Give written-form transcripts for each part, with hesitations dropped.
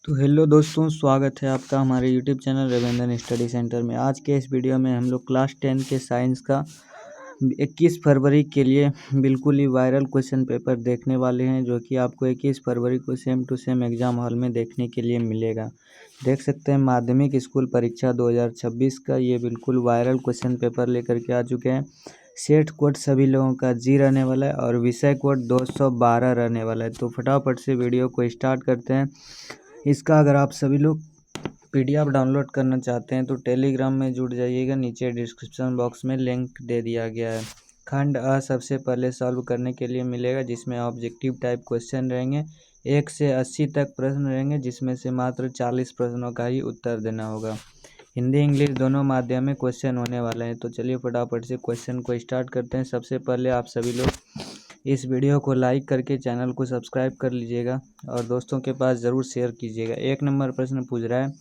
तो हेलो दोस्तों, स्वागत है आपका हमारे YouTube channel Ravindran study centre में। आज के इस वीडियो में हम लोग क्लास 10 के साइंस का 21 फरवरी के लिए बिल्कुल ही वायरल क्वेश्चन पेपर देखने वाले हैं, जो कि आपको 21 फरवरी को same to same exam hall में देखने के लिए मिलेगा। देख सकते हैं माध्यमिक स्कूल परीक्षा 2026 का ये बिल्कुल वायरल क्वेश्चन पेपर लेकर के आ चुके हैं। सेट कोड सभी लोगों का जी रहने वाला है और विषय कोड 212 रहने वाला है। तो फटाफट से वीडियो को स्टार्ट करते हैं। इसका अगर आप सभी लोग पीडीएफ डाउनलोड करना चाहते हैं तो टेलीग्राम में जुड़ जाइएगा, नीचे डिस्क्रिप्शन बॉक्स में लिंक दे दिया गया है। खंड अ सबसे पहले सॉल्व करने के लिए मिलेगा, जिसमें ऑब्जेक्टिव टाइप क्वेश्चन रहेंगे। 1 से 80 तक प्रश्न रहेंगे, जिसमें से मात्र 40 प्रश्नों का ही उत्तर देना होगा। हिंदी इंग्लिश दोनों माध्यम में क्वेश्चन होने वाले हैं। तो चलिए फटाफट से क्वेश्चन को स्टार्ट करते हैं। सबसे पहले आप सभी लोग इस वीडियो को लाइक करके चैनल को सब्सक्राइब कर लीजिएगा और दोस्तों के पास ज़रूर शेयर कीजिएगा। 1 नंबर प्रश्न पूछ रहा है,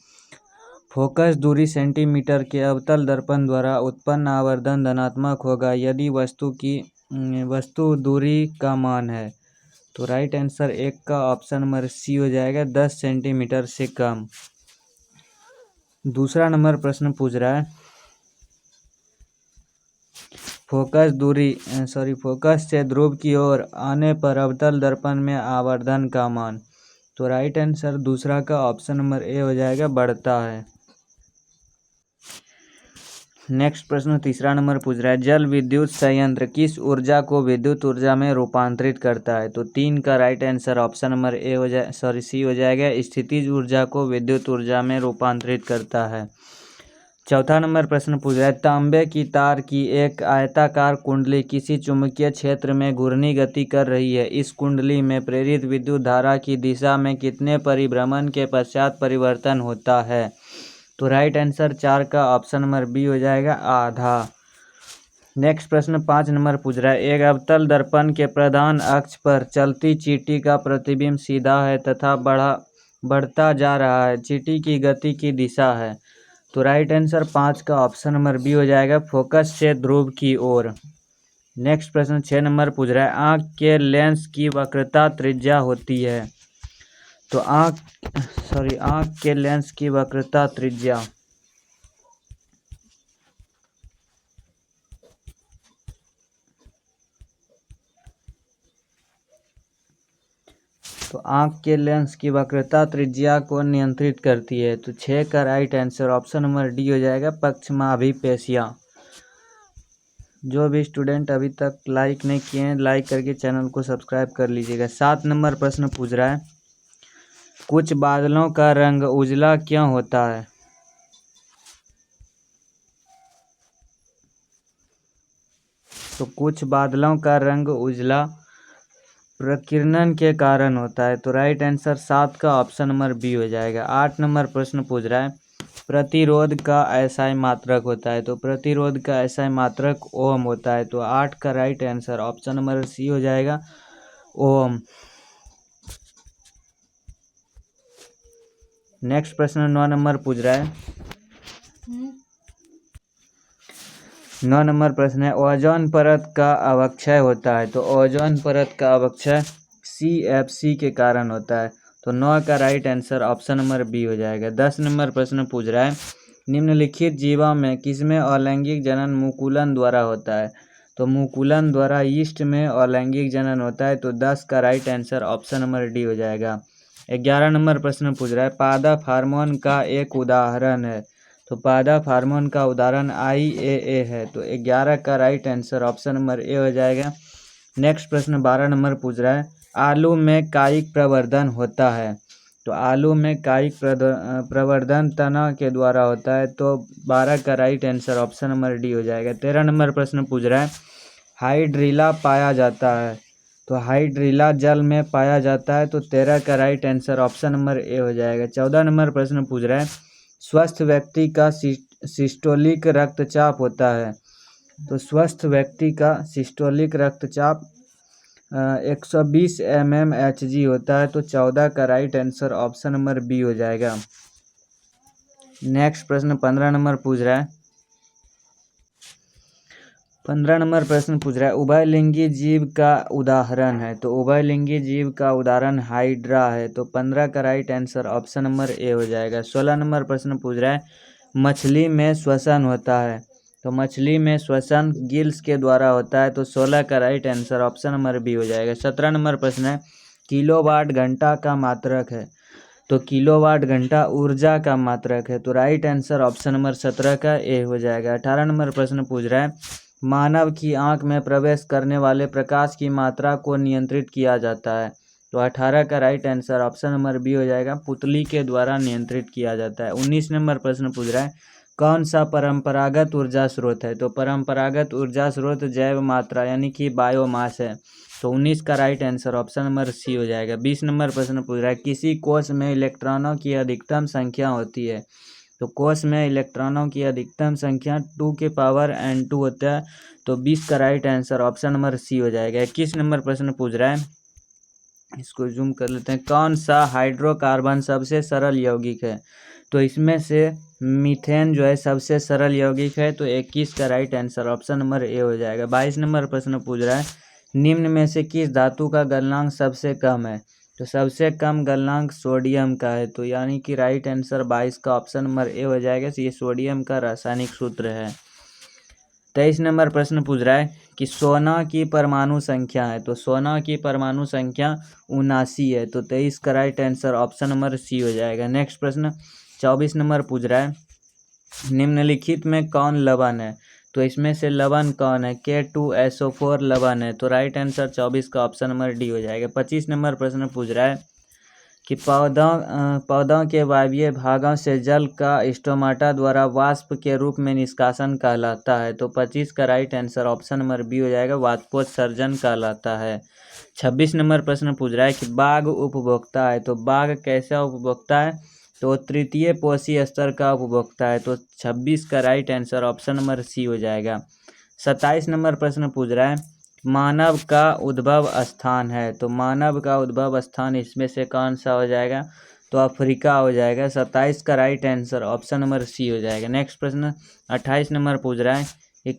फोकस दूरी सेंटीमीटर के अवतल दर्पण द्वारा उत्पन्न आवर्धन धनात्मक होगा यदि वस्तु दूरी का मान है। तो राइट आंसर 1 का ऑप्शन नंबर सी हो जाएगा, 10 सेंटीमीटर से कम। दूसरा नंबर प्रश्न पूछ रहा है, फोकस से ध्रुव की ओर आने पर अवतल दर्पण में आवर्धन का मान। तो राइट आंसर दूसरा का ऑप्शन नंबर ए हो जाएगा, बढ़ता है। नेक्स्ट प्रश्न तीसरा नंबर पूछ रहा है, जल विद्युत संयंत्र किस ऊर्जा को विद्युत ऊर्जा में रूपांतरित करता है। तो 3 का right answer option number C हो जाएगा, स्थितिज ऊर्जा को विद्युत ऊर्जा में रूपांतरित करता है। चौथा नंबर प्रश्न पूछ रहा है, तांबे की तार की एक आयताकार कुंडली किसी चुंबकीय क्षेत्र में घूर्णी गति कर रही है। इस कुंडली में प्रेरित विद्युत धारा की दिशा में कितने परिभ्रमण के पश्चात परिवर्तन होता है। तो राइट आंसर 4 का ऑप्शन नंबर बी हो जाएगा, आधा। नेक्स्ट प्रश्न 5 नंबर पूछ रहा है, एक अवतल दर्पण के प्रधान अक्ष पर चलती चींटी का प्रतिबिंब सीधा है तथा बढ़ता जा रहा है। चींटी की गति की दिशा है। तो राइट आंसर 5 का ऑप्शन नंबर बी हो जाएगा, फोकस से ध्रुव की ओर। नेक्स्ट प्रश्न 6 नंबर पूछ रहा है, आँख के लेंस की वक्रता त्रिज्या होती है। तो आँख के लेंस की वक्रता त्रिज्या को नियंत्रित करती है। तो 6 का right answer option number D हो जाएगा, पक्षमाभिपेशियाँ। जो भी स्टूडेंट अभी तक लाइक नहीं किए हैं, लाइक करके चैनल को सब्सक्राइब कर लीजिएगा। 7 नंबर प्रश्न पूछ रहा है, कुछ बादलों का रंग उजला क्यों होता है। तो कुछ बादलों का रंग उजला प्रकीर्णन के कारण होता है। तो राइट आंसर 7 का ऑप्शन नंबर बी हो जाएगा। 8 नंबर प्रश्न पूछ रहा है, प्रतिरोध का एसआई मात्रक होता है। तो प्रतिरोध का एसआई मात्रक ओम होता है। तो 8 का right answer option number C हो जाएगा, ओम। नेक्स्ट प्रश्न 9 नंबर पूछ रहा है, 9 नंबर प्रश्न है, ओजोन परत का अवक्षय होता है। तो ओजोन परत का अवक्षय CFC के कारण होता है। तो 9 का right answer option number B हो जाएगा। 10 नंबर प्रश्न पूछ रहा है, निम्नलिखित जीवों में किसमें अलैंगिक जनन मुकुलन द्वारा होता है। तो मुकुलन द्वारा यीस्ट में अलैंगिक जनन होता है। तो 10 का right answer option number D हो जाएगा। 11 नंबर प्रश्न पूछ रहा है, पादप हार्मोन का एक उदाहरण है। तो पादप हार्मोन का उदाहरण IAA है। तो 11 का right answer option number A हो जाएगा। नेक्स्ट प्रश्न 12 नंबर पूछ रहा है, आलू में कायिक प्रवर्धन होता है। तो आलू में कायिक प्रवर्धन तना के द्वारा होता है। तो 12 का right answer option number D हो जाएगा। 13 नंबर प्रश्न पूछ रहा है, हाइड्रिला पाया जाता है। तो हाइड्रिला जल में पाया जाता है। तो 13 का right answer option number A हो जाएगा। 14 नंबर प्रश्न पूछ रहा है, स्वस्थ व्यक्ति का सिस्टोलिक रक्तचाप होता है। तो स्वस्थ व्यक्ति का सिस्टोलिक रक्तचाप 120 mmHg होता है। तो 14 का right answer option number B हो जाएगा। नेक्स्ट प्रश्न 15 नंबर पूछ रहा है, 15 नंबर प्रश्न पूछ रहा है उभयलिंगी जीव का उदाहरण है, तो उभयलिंगी जीव का उदाहरण हाइड्रा है, तो 15 का right answer option number A हो जाएगा। 16 नंबर प्रश्न पूछ रहा है मछली में श्वसन होता है, तो मछली में श्वसन गिल्स के द्वारा होता है, तो 16 का right answer option number B हो जाएगा। 17 नंबर प्रश्न है किलोवाट घंटा का मात्रक है, तो किलोवाट घंटा ऊर्जा का मात्रक है, तो राइट आंसर ऑप्शन नंबर 17 का ए हो जाएगा। 18 नंबर प्रश्न पूछ रहा है मानव की आंख में प्रवेश करने वाले प्रकाश की मात्रा को नियंत्रित किया जाता है, तो 18 का right answer option number B हो जाएगा, पुतली के द्वारा नियंत्रित किया जाता है। 19 नंबर प्रश्न पूछ रहा है कौन सा परंपरागत ऊर्जा स्रोत है, तो परंपरागत ऊर्जा स्रोत जैव मात्रा यानी कि बायोमास है, तो 19 का right answer option number C हो जाएगा। 20 नंबर प्रश्न पूछ रहा है किसी कोष में इलेक्ट्रॉनों की अधिकतम संख्या होती है, तो कोष में इलेक्ट्रॉनों की अधिकतम संख्या 2 के पावर n2 होता है, तो 20 का right answer option number C हो जाएगा। 21 नंबर प्रश्न पूछ रहा है, इसको जूम कर लेते हैं, कौन सा हाइड्रोकार्बन सबसे सरल यौगिक है, तो इसमें से मीथेन जो है सबसे सरल यौगिक है, तो 21 का right answer option number A हो जाएगा। 22 नंबर प्रश्न पूछ रहा है निम्न में से किस धातु का गलनांक सबसे कम है, तो सबसे कम गलनांक सोडियम का है, तो यानी कि राइट आंसर 22 का ऑप्शन नंबर ए हो जाएगा। तो ये सोडियम का रासायनिक सूत्र है। 23 नंबर प्रश्न पूछ रहा है कि सोना की परमाणु संख्या है, तो सोना की परमाणु संख्या 79 है, तो 23 का right answer option number C हो जाएगा। नेक्स्ट प्रश्न 24 नंबर पूछ रहा है निम्नलिखित में कौन लवण है, तो इसमें से लवण कौन है, K2SO4 लवण है, तो राइट आंसर 24 का ऑप्शन नंबर डी हो जाएगा। 25 नंबर प्रश्न पूछ रहा है कि पौधों के वायवीय भागों से जल का स्टोमाटा द्वारा वाष्प के रूप में निष्कासन कहलाता है, तो 25 का right answer option number B हो जाएगा, वाष्पोत्सर्जन कहलाता है। 26 नंबर प्रश्न पूछ रहा है कि बाघ उपभोक्ता है, तो बाघ कैसा उपभोक्ता है, तो तृतीय पोषी स्तर का उपभोक्ता है, तो 26 का right answer option number C हो जाएगा। 27 नंबर प्रश्न पूछ रहा है मानव का उद्भव स्थान है, तो मानव का उद्भव स्थान इसमें से कौन सा हो जाएगा, तो अफ्रीका हो जाएगा। 27 का right answer option number C हो जाएगा। नेक्स्ट प्रश्न 28 नंबर पूछ रहा है कि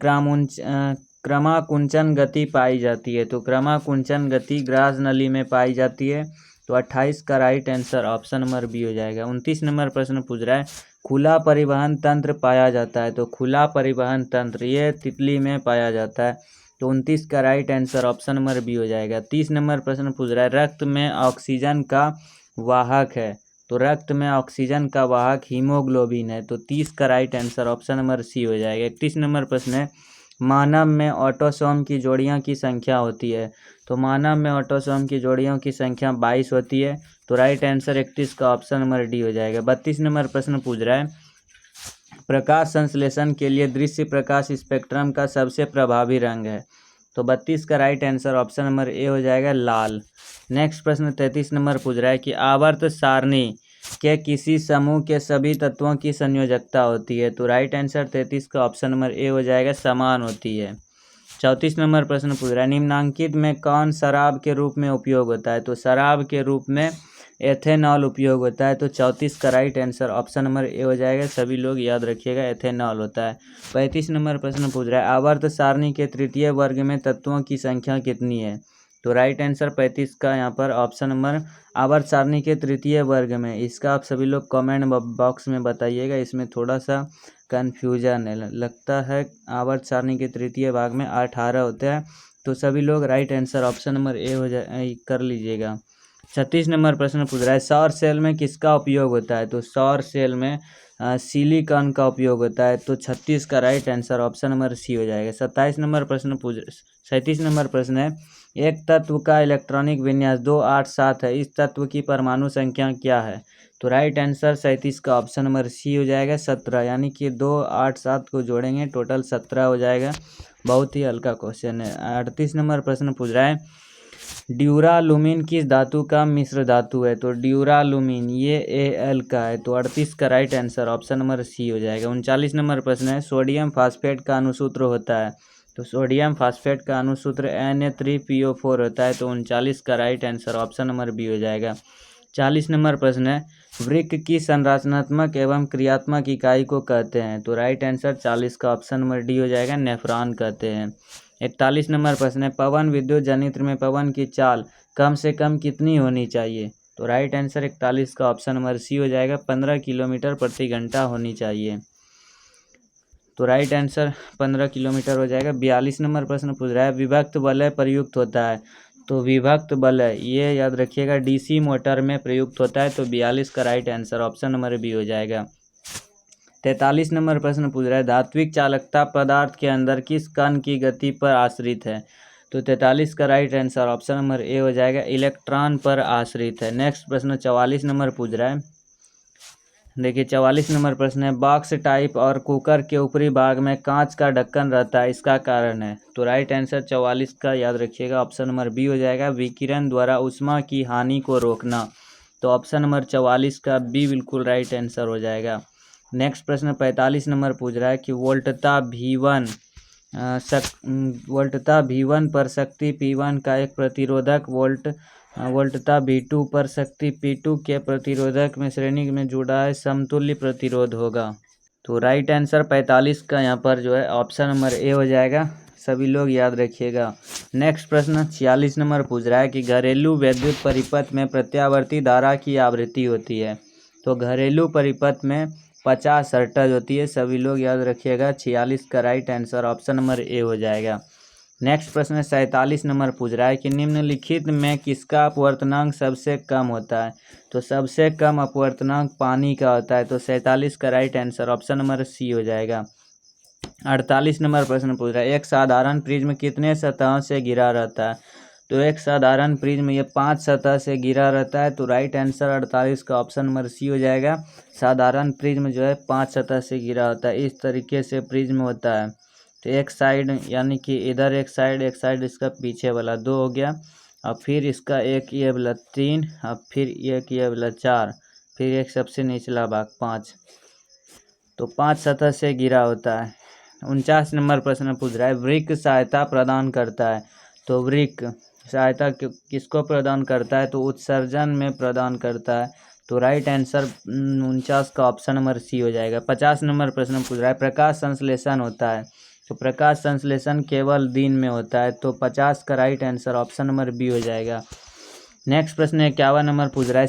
क्रमाकुंचन गति पाई जाती है, तो क्रमाकुंचन गति ग्रास नली में पाई जाती है, तो 28 का right answer option number B हो जाएगा। 29 नंबर प्रश्न पूछ रहा है खुला परिवहन तंत्र पाया जाता है, तो खुला परिवहन तंत्र ये तितली में पाया जाता है, तो 29 का right answer option number B हो जाएगा। 30 नंबर प्रश्न पूछ रहा है रक्त में ऑक्सीजन का वाहक है, तो रक्त में ऑक्सीजन का वाहक हीमोग्लोबिन है, तो 30 का right answer option number C हो जाएगा। 31 नंबर प्रश्न है मानव में ऑटोसोम की जोड़ियों की संख्या होती है, तो मानव में ऑटोसोम की जोड़ियों की संख्या 22 होती है, तो राइट आंसर 31 का ऑप्शन नंबर डी हो जाएगा। 32 नंबर प्रश्न पूछ रहा है प्रकाश संश्लेषण के लिए दृश्य प्रकाश स्पेक्ट्रम का सबसे प्रभावी रंग है, तो 32 का right answer option number A हो जाएगा, लाल। नेक्स्ट प्रश्न 33 नंबर पूछ रहा है कि आवर्त सारणी के किसी समूह के सभी तत्वों की संयोजकता होती है, तो राइट आंसर 33 का ऑप्शन नंबर ए हो जाएगा, समान होती है। 34 नंबर प्रश्न पूछ रहा है निम्नांकित में कौन शराब के रूप में उपयोग होता है, तो शराब के रूप में एथेनॉल उपयोग होता है, तो 34 का right answer option number A हो जाएगा, सभी लोग याद रखिएगा एथेनॉल होता है। 35 नंबर प्रश्न पूछ रहा है आवर्त सारणी के तृतीय वर्ग में तत्वों की संख्या कितनी है, तो राइट आंसर 35 का यहाँ पर ऑप्शन नंबर आवर्त सारणी के तृतीय वर्ग में, इसका आप सभी लोग कमेंट बॉक्स में बताइएगा, इसमें थोड़ा सा कन्फ्यूजन है, लगता है आवर्त सारणी के तृतीय भाग में 18 होते हैं, तो सभी लोग right answer option number A हो जाए कर लीजिएगा। 36 नंबर प्रश्न पूछ रहा है सौर सेल में किसका उपयोग होता है, तो सौर सेल में सिलिकॉन का उपयोग होता है, तो 36 का right answer option number C हो जाएगा। 37 नंबर प्रश्न 37 नंबर प्रश्न है एक तत्व का इलेक्ट्रॉनिक विन्यास 287 है, इस तत्व की परमाणु संख्या क्या है, तो राइट आंसर 37 का ऑप्शन नंबर सी हो जाएगा, 17, यानी कि 287 को जोड़ेंगे टोटल 17 हो जाएगा। बहुत ही हल्का क्वेश्चन है। 38 नंबर प्रश्न पूछ रहा है ड्यूरालुमिन किस धातु का मिश्र धातु है, तो ड्यूरालुमिन ये Al का है, तो 38 का right answer option number C हो जाएगा। 39 नंबर प्रश्न है सोडियम फास्फेट का अनुसूत्र होता है, तो सोडियम फास्फेट का अनुसूत्र Na3PO4 होता है, तो 39 का right answer option number B हो जाएगा। 40 नंबर प्रश्न है वृक्क की संरचनात्मक एवं क्रियात्मक इकाई को कहते हैं? तो राइट आंसर 40 का ऑप्शन नंबर डी हो जाएगा, नेफ्रॉन कहते हैं। 41 नंबर प्रश्न है, पवन विद्युत जनित्र में पवन की चाल कम से कम कितनी होनी चाहिए? तो राइट आंसर 41 का ऑप्शन नंबर सी हो जाएगा, 15 किलोमीटर प्रति घंटा होनी चाहिए। तो राइट आंसर 15 किलोमीटर हो जाएगा। 42 नंबर प्रश्न पूछ रहा है, विभक्त वलय प्रयुक्त होता है? तो विभक्त वलय ये याद रखिएगा डीसी मोटर में प्रयुक्त होता है। तो 42 का right answer option number B हो जाएगा। 43 नंबर प्रश्न पूछ रहा है, धात्विक चालकता पदार्थ के अंदर किस कण की गति पर आश्रित है? तो 43 का right answer option number A हो जाएगा, इलेक्ट्रॉन पर आश्रित है। नेक्स्ट प्रश्न 44 नंबर पूछ रहा है, देखिए 44 नंबर प्रश्न है, बॉक्स टाइप और कुकर के ऊपरी भाग में कांच का ढक्कन रहता है, इसका कारण है? तो राइट आंसर 44 का याद रखिएगा ऑप्शन नंबर बी हो जाएगा, विकिरण द्वारा ऊष्मा की हानि को रोकना। तो ऑप्शन नंबर 44 का बी बिल्कुल राइट आंसर हो जाएगा। नेक्स्ट प्रश्न 45 नंबर पूछ रहा है कि वोल्टता V1 पर शक्ति P1 का एक प्रतिरोधक वोल्टता V2 पर शक्ति P2 के प्रतिरोधक में श्रेणी में जुड़ा है, समतुल्य प्रतिरोध होगा। तो राइट आंसर 45 का यहाँ पर जो है ऑप्शन नंबर ए हो जाएगा, सभी लोग याद रखिएगा। नेक्स्ट प्रश्न 46 नंबर पूछ रहा है कि घरेलू विद्युत परिपथ में प्रत्यावर्ती धारा की आवृत्ति होती है? तो घरेलू परिपथ में 50 हर्ट्ज होती है, सभी लोग याद रखिएगा। 46 का right answer option number A हो जाएगा। नेक्स्ट प्रश्न 47 नंबर पूछ रहा है कि निम्नलिखित में किसका अपवर्तनांक सबसे कम होता है? तो सबसे कम अपवर्तनांक पानी का होता है। तो 47 का right answer option number C हो जाएगा। 48 नंबर प्रश्न पूछ रहा है, एक साधारण प्रिज्म कितने सतहों से घिरा रहता है? तो एक साधारण प्रिज्म ये 5 सतह से घिरा रहता है। तो राइट आंसर 48 का ऑप्शन नंबर सी हो जाएगा। साधारण प्रिज्म जो है 5 सतह से घिरा होता है, इस तरीके से प्रिज्म होता है। तो एक साइड यानी कि इधर एक साइड इसका पीछे वाला 2 हो गया, अब फिर इसका एक ये वाला 3, अब फिर एक ये वाला 4, फिर एक सबसे निचला भाग 5। तो 5 सतह से घिरा होता है। 49 नंबर प्रश्न पूछ रहा है, वृक्क सहायता प्रदान करता है? तो वृक्क सहायता किसको प्रदान करता है? तो उत्सर्जन में प्रदान करता है। तो राइट आंसर 49 का ऑप्शन नंबर सी हो जाएगा। 50 नंबर प्रश्न पूछ रहा है, प्रकाश संश्लेषण होता है? तो प्रकाश संश्लेषण केवल दिन में होता है। तो 50 का right answer option number B हो जाएगा। नेक्स्ट प्रश्न 51 नंबर पूछ रहा है,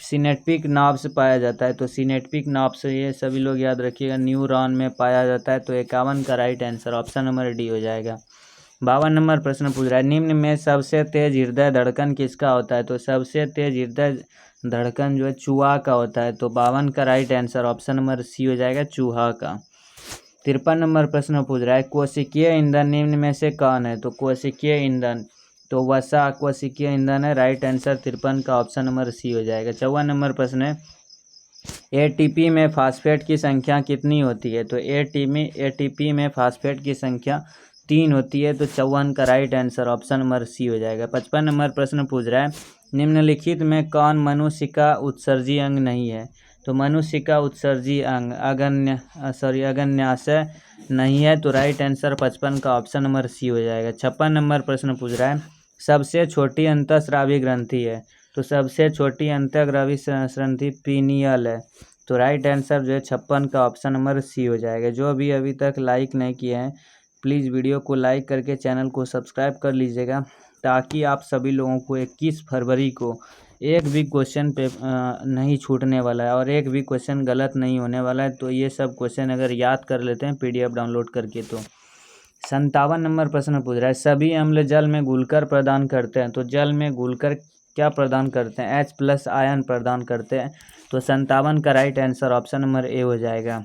सिनेप्टिक नाभ से पाया जाता है? तो सिनेप्टिक नाभ से ये सभी लोग याद रखिएगा न्यूरॉन में पाया जाता है। तो 51 का right answer option number D हो जाएगा। 52 नंबर प्रश्न पूछ रहा है, निम्न में सबसे तेज हृदय धड़कन किसका होता है? तो सबसे तेज हृदय धड़कन जो है चूहा का होता है। तो 52 का right answer option number C हो जाएगा, चूहा का। 53 नंबर प्रश्न पूछ रहा है, कोशिकीय ईंधन निम्न में से कौन है? तो कोशिकीय ईंधन तो वसा कोशिकीय ईंधन है। राइट आंसर 53 का ऑप्शन नंबर सी हो जाएगा। 54 नंबर प्रश्न है, एटीपी में फास्फेट की संख्या कितनी होती है? तो एटीपी में फास्फेट की संख्या 3 होती है। तो 54 का right answer option number C हो जाएगा। 55 नंबर प्रश्न पूछ रहा है, निम्नलिखित में कौन मनुष्य का उत्सर्जी अंग नहीं है? तो मनुष्य का उत्सर्जी अंग अग्न्याशय नहीं है। तो राइट आंसर 55 का ऑप्शन नंबर सी हो जाएगा। 56 नंबर प्रश्न पूछ रहा है, सबसे छोटी अंतःस्रावी ग्रंथि है? तो सबसे छोटी अंतःस्रावी ग्रंथि पीनियल है। तो राइट आंसर जो है 56 का ऑप्शन नंबर सी हो जाएगा। जो भी अभी तक लाइक नहीं किए हैं प्लीज़ वीडियो को लाइक करके चैनल को सब्सक्राइब कर लीजिएगा, ताकि आप सभी लोगों को 21 फरवरी को एक भी क्वेश्चन पे नहीं छूटने वाला है और एक भी क्वेश्चन गलत नहीं होने वाला है। तो ये सब क्वेश्चन अगर याद कर लेते हैं PDF डाउनलोड करके तो। 57 नंबर प्रश्न पूछ रहा है, सभी अम्ल जल में घुलकर प्रदान करते हैं? तो जल में घुलकर क्या प्रदान करते हैं? H+ आयन प्रदान करते हैं। तो 57 का right answer option number A हो जाएगा।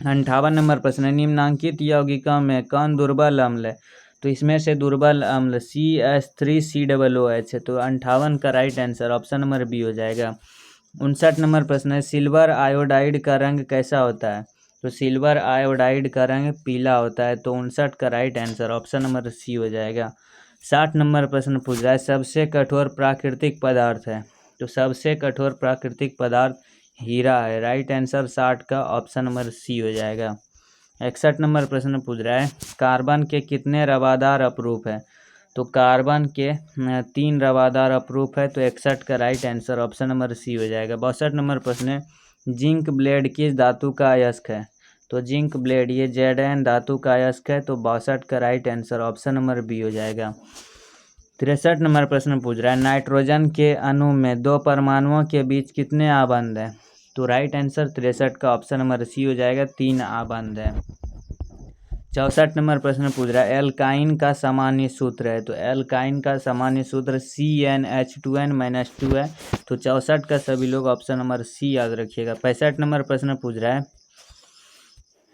58 नंबर प्रश्न है, निम्नांकित यौगिकों में कौन दुर्बल अम्ल है? तो इसमें से दुर्बल अम्ल CH3COOH है। तो 58 का right answer option number B हो जाएगा। 59 नंबर प्रश्न है, सिल्वर आयोडाइड का रंग कैसा होता है? तो सिल्वर आयोडाइड का रंग पीला होता है। तो 59 का right answer option number C हो जाएगा। 60 नंबर प्रश्न पूछ रहा है, सबसे कठोर प्राकृतिक पदार्थ है? तो सबसे कठोर प्राकृतिक पदार्थ हीरा है। राइट आंसर 60 का ऑप्शन नंबर सी हो जाएगा। 61 नंबर प्रश्न पूछ रहा है, कार्बन के कितने रवादार अपरूप है? तो कार्बन के 3 रवादार अपरूप है, तो 61 का right answer option number C हो जाएगा। 62 नंबर प्रश्न है, जिंक ब्लेड किस धातु का अयस्क है? तो जिंक ब्लेड ये Zn धातु का अयस्क है, तो 62 का right answer option number B हो जाएगा। 63 नंबर प्रश्न पूछ रहा है, नाइट्रोजन के अणु में 2 परमाणुओं के बीच कितने आबंध है? तो राइट आंसर 63 का ऑप्शन नंबर सी हो जाएगा, 3 आबंध है। 64 नंबर प्रश्न पूछ रहा है, एल्काइन का सामान्य सूत्र है? तो एल्काइन का सामान्य सूत्र CnH2n-2 है, तो 64 का सभी लोग ऑप्शन नंबर सी याद रखिएगा। 65 नंबर प्रश्न पूछ रहा है,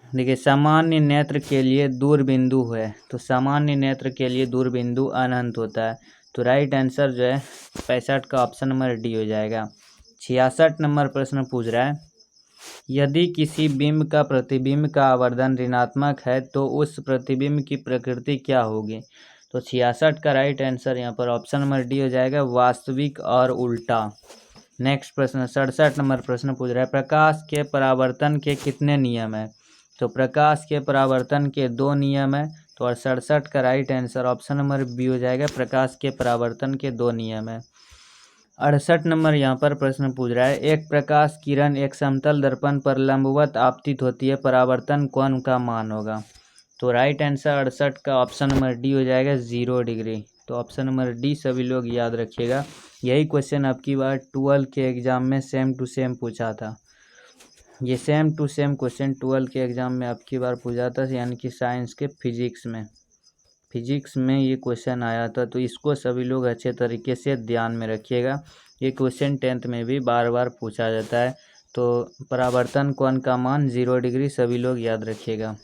देखिए सामान्य नेत्र के लिए दूरबिंदु है, तो सामान्य नेत्र के लिए दूरबिंदु अनंत होता है, तो राइट आंसर जो है 65 का ऑप्शन नंबर डी हो जाएगा। 66 नंबर प्रश्न पूछ रहा है, यदि किसी बिंब का प्रतिबिंब का आवर्धन ऋणात्मक है तो उस प्रतिबिंब की प्रकृति क्या होगी? तो 66 का राइट आंसर यहाँ पर ऑप्शन नंबर डी हो जाएगा, वास्तविक और उल्टा। नेक्स्ट प्रश्न 67 नंबर प्रश्न पूछ रहा है, प्रकाश के परावर्तन के कितने नियम है? तो प्रकाश के परावर्तन के 2 नियम है, तो 67 का right answer option number B हो जाएगा, प्रकाश के परावर्तन के 2 नियम है। 68 नंबर यहाँ पर प्रश्न पूछ रहा है, एक प्रकाश किरण एक समतल दर्पण पर लंबवत आपतित होती है, परावर्तन कोण का मान होगा? तो राइट आंसर 68 का ऑप्शन नंबर डी हो जाएगा, 0 डिग्री। तो ऑप्शन नंबर डी सभी लोग याद रखिएगा। यही क्वेश्चन अब की बार 12 के एग्जाम में सेम टू सेम पूछा था। ये सेम टू सेम क्वेश्चन 12 के एग्जाम में अब की बार पूछा था, यानी कि साइंस के फिजिक्स में ये क्वेश्चन आया था, तो इसको सभी लोग अच्छे तरीके से ध्यान में रखिएगा। ये क्वेश्चन 10th में भी बार बार पूछा जाता है, तो परावर्तन कोण का मान 0 डिग्री सभी लोग याद रखिएगा।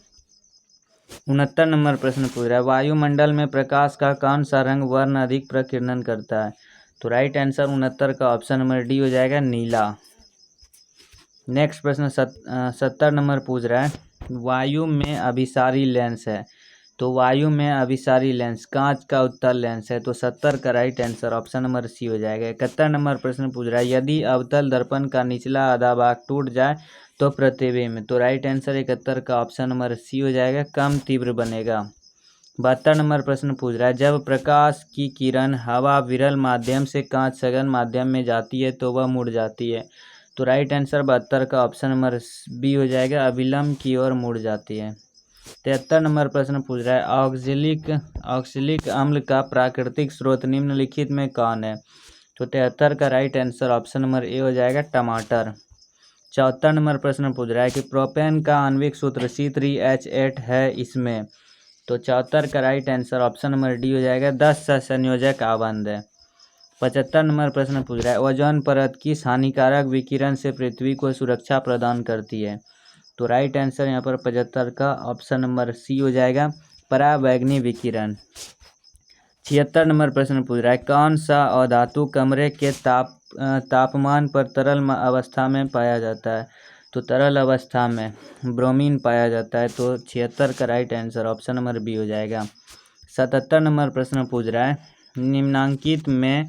69 नंबर प्रश्न पूछ रहा है, वायुमंडल में प्रकाश का कौन सा रंग वर्ण अधिक प्रकीर्णन करता है? तो राइट आंसर 69 का ऑप्शन नंबर डी हो जाएगा, नीला। नेक्स्ट प्रश्न 70 नंबर पूछ रहा है, वायु में अभिसारी लेंस है, तो वायु में अभिसारी लेंस कांच का उत्तल लेंस है, तो 70 का right answer option number C हो जाएगा। 71 नंबर प्रश्न पूछ रहा है, यदि अवतल दर्पण का निचला आधा भाग टूट जाए तो प्रतिबिंब, तो राइट आंसर 71 का ऑप्शन नंबर सी हो जाएगा, कम तीव्र बनेगा। 72 नंबर प्रश्न पूछ रहा है, जब प्रकाश की किरण हवा विरल माध्यम से कांच सघन माध्यम में जाती है तो वह मुड़ जाती है, तो राइट आंसर 72 का ऑप्शन नंबर बी हो जाएगा, अविलंब की ओर मुड़ जाती है। 73 नंबर प्रश्न पूछ रहा है, ऑक्सैलिक अम्ल का प्राकृतिक स्रोत निम्नलिखित में कौन है? तो 73 का right answer option number A हो जाएगा, टमाटर। 74 नंबर प्रश्न पूछ रहा है कि प्रोपेन का आणविक सूत्र C3H8 है इसमें, तो 74 का right answer option number D हो जाएगा, 10 सहसंयोजक आबंध है। 75 नंबर प्रश्न पूछ रहा है, ओजोन परत किस हानिकारक विकिरण से पृथ्वी को सुरक्षा प्रदान करती है? तो राइट आंसर यहाँ पर 75 का ऑप्शन नंबर सी हो जाएगा, पराबैंगनी विकिरण। 76 नंबर प्रश्न पूछ रहा है, कौन सा अधातु कमरे के तापमान पर तरल अवस्था में पाया जाता है? तो तरल अवस्था में ब्रोमीन पाया जाता है, तो 76 का right answer option number B हो जाएगा। 77 नंबर प्रश्न पूछ रहा है, निम्नांकित में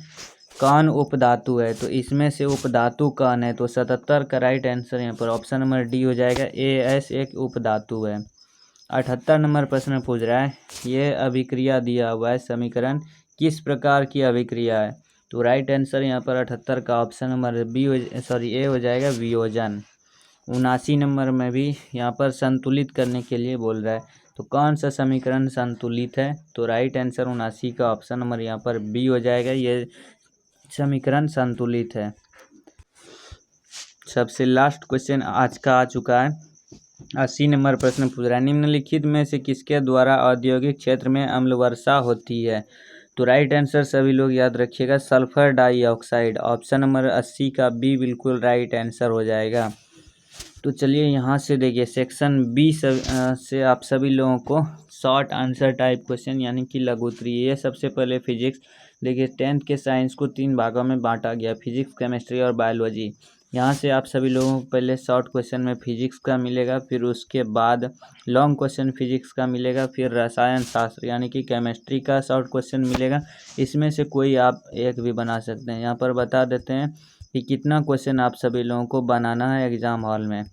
कौन उपधातु है? तो इसमें से उपधातु कौन है? तो 77 का राइट आंसर यहाँ पर ऑप्शन नंबर डी हो जाएगा, AS एक उपधातु है। 78 नंबर प्रश्न पूछ रहा है, ये अभिक्रिया दिया हुआ है समीकरण किस प्रकार की अभिक्रिया है? तो राइट आंसर यहाँ पर 78 का ऑप्शन नंबर ए हो जाएगा, वियोजन। 79 नंबर में भी यहाँ पर संतुलित करने के लिए बोल रहा है, तो कौन सा समीकरण संतुलित है? तो राइट आंसर 79 का ऑप्शन नंबर यहाँ पर बी हो जाएगा, ये समीकरण संतुलित है। सबसे लास्ट क्वेश्चन आज का आ चुका है। 80 नंबर प्रश्न पूछ रहा है, निम्नलिखित में से किसके द्वारा औद्योगिक क्षेत्र में अम्ल वर्षा होती है? तो राइट आंसर सभी लोग याद रखिएगा, सल्फर डाइऑक्साइड। ऑप्शन नंबर 80 का बी बिल्कुल राइट आंसर हो जाएगा। तो चलिए यहाँ से देखिए सेक्शन बी से आप सभी लोगों को शॉर्ट आंसर टाइप क्वेश्चन यानी कि लघु उत्तरीय। ये सबसे पहले फिजिक्स, देखिए 10th के साइंस को 3 भागों में बांटा गया, फिजिक्स, केमिस्ट्री और बायोलॉजी। यहाँ से आप सभी लोगों को पहले शॉर्ट क्वेश्चन में फिजिक्स का मिलेगा, फिर उसके बाद लॉन्ग क्वेश्चन फिजिक्स का मिलेगा, फिर रसायन शास्त्र यानी कि केमिस्ट्री का शॉर्ट क्वेश्चन मिलेगा। इसमें से कोई आप एक भी बना सकते हैं। यहाँ पर बता देते हैं कि कितना क्वेश्चन आप सभी लोगों को बनाना है एग्ज़ाम हॉल में।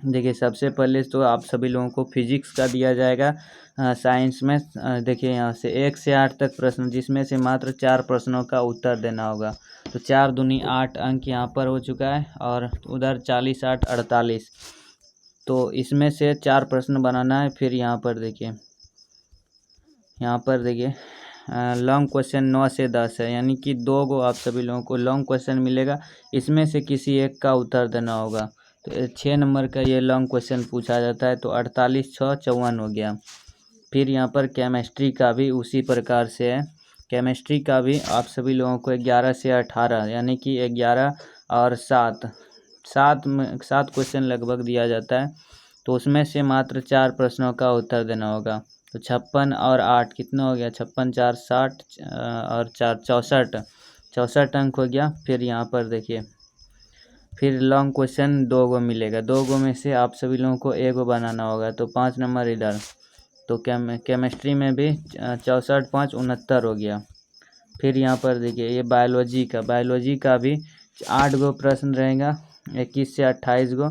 देखिए सबसे पहले तो आप सभी लोगों को फिजिक्स का दिया जाएगा। साइंस में देखिए यहाँ से 1 से 8 तक प्रश्न, जिसमें से मात्र 4 प्रश्नों का उत्तर देना होगा। तो 4 दूनी 8 अंक यहाँ पर हो चुका है, और उधर 40 8 48। तो इसमें से 4 प्रश्न बनाना है। फिर यहाँ पर देखिए लॉन्ग क्वेश्चन 9 से 10 है, यानी कि 2 गो आप सभी लोगों को लॉन्ग क्वेश्चन मिलेगा। इसमें से किसी एक का उत्तर देना होगा। तो 6 नंबर का ये लॉन्ग क्वेश्चन पूछा जाता है। तो 48 6 54 हो गया। फिर यहाँ पर केमिस्ट्री का भी उसी प्रकार से है। केमिस्ट्री का भी आप सभी लोगों को 11 से 18, यानी कि 11 और 7 क्वेश्चन लगभग दिया जाता है। तो उसमें से मात्र 4 प्रश्नों का उत्तर देना होगा। तो 56 और 8 कितना हो गया? 56 4 60 और 4 64 अंक हो गया। फिर यहाँ पर देखिए फिर लॉन्ग क्वेश्चन 2 गो मिलेगा। 2 गो में से आप सभी लोगों को 1 गो बनाना होगा। तो 5 नंबर इधर। तो केमिस्ट्री में भी 64 5 69 हो गया। फिर यहाँ पर देखिए ये बायोलॉजी का भी 8 गो प्रश्न रहेगा, 21 से 28 गो।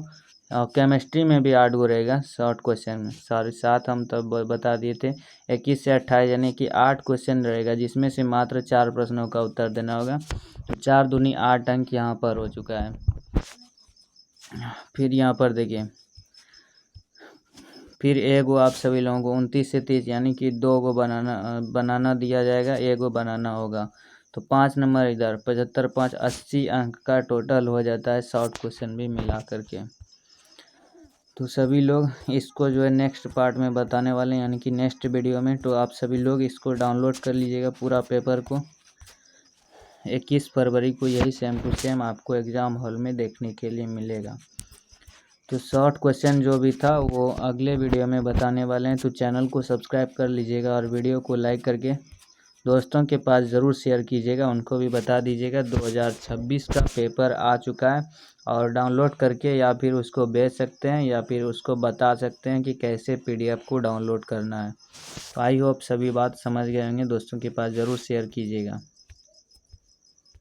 और केमिस्ट्री में भी 8 गो रहेगा शॉर्ट क्वेश्चन में। 7 हम तब बता दिए थे। 21 से 28 यानी कि 8 क्वेश्चन रहेगा, जिसमें से मात्र 4 प्रश्नों का उत्तर देना होगा। तो 4 दूनी 8 अंक यहाँ पर हो चुका है। फिर यहाँ पर देखिए फिर 1 गो आप सभी लोगों को 29 से 30, यानी कि 2 गो बनाना दिया जाएगा, 1 गो बनाना होगा। तो 5 नंबर इधर 75 5 80 अंक का टोटल हो जाता है शॉर्ट क्वेश्चन भी मिला करके। तो सभी लोग इसको जो है नेक्स्ट पार्ट में बताने वाले हैं, यानी कि नेक्स्ट वीडियो में। तो आप सभी लोग इसको डाउनलोड कर लीजिएगा पूरा पेपर को। 21 फरवरी को यही सेम टू सेम आपको एग्ज़ाम हॉल में देखने के लिए मिलेगा। तो शॉर्ट क्वेश्चन जो भी था वो अगले वीडियो में बताने वाले हैं। तो चैनल को सब्सक्राइब कर लीजिएगा और वीडियो को लाइक करके दोस्तों के पास ज़रूर शेयर कीजिएगा, उनको भी बता दीजिएगा 2026 का पेपर आ चुका है। और डाउनलोड करके या फिर उसको भेज सकते हैं, या फिर उसको बता सकते हैं कि कैसे PDF को डाउनलोड करना है। तो आई होप सभी बात समझ गए होंगे। दोस्तों के पास ज़रूर शेयर कीजिएगा।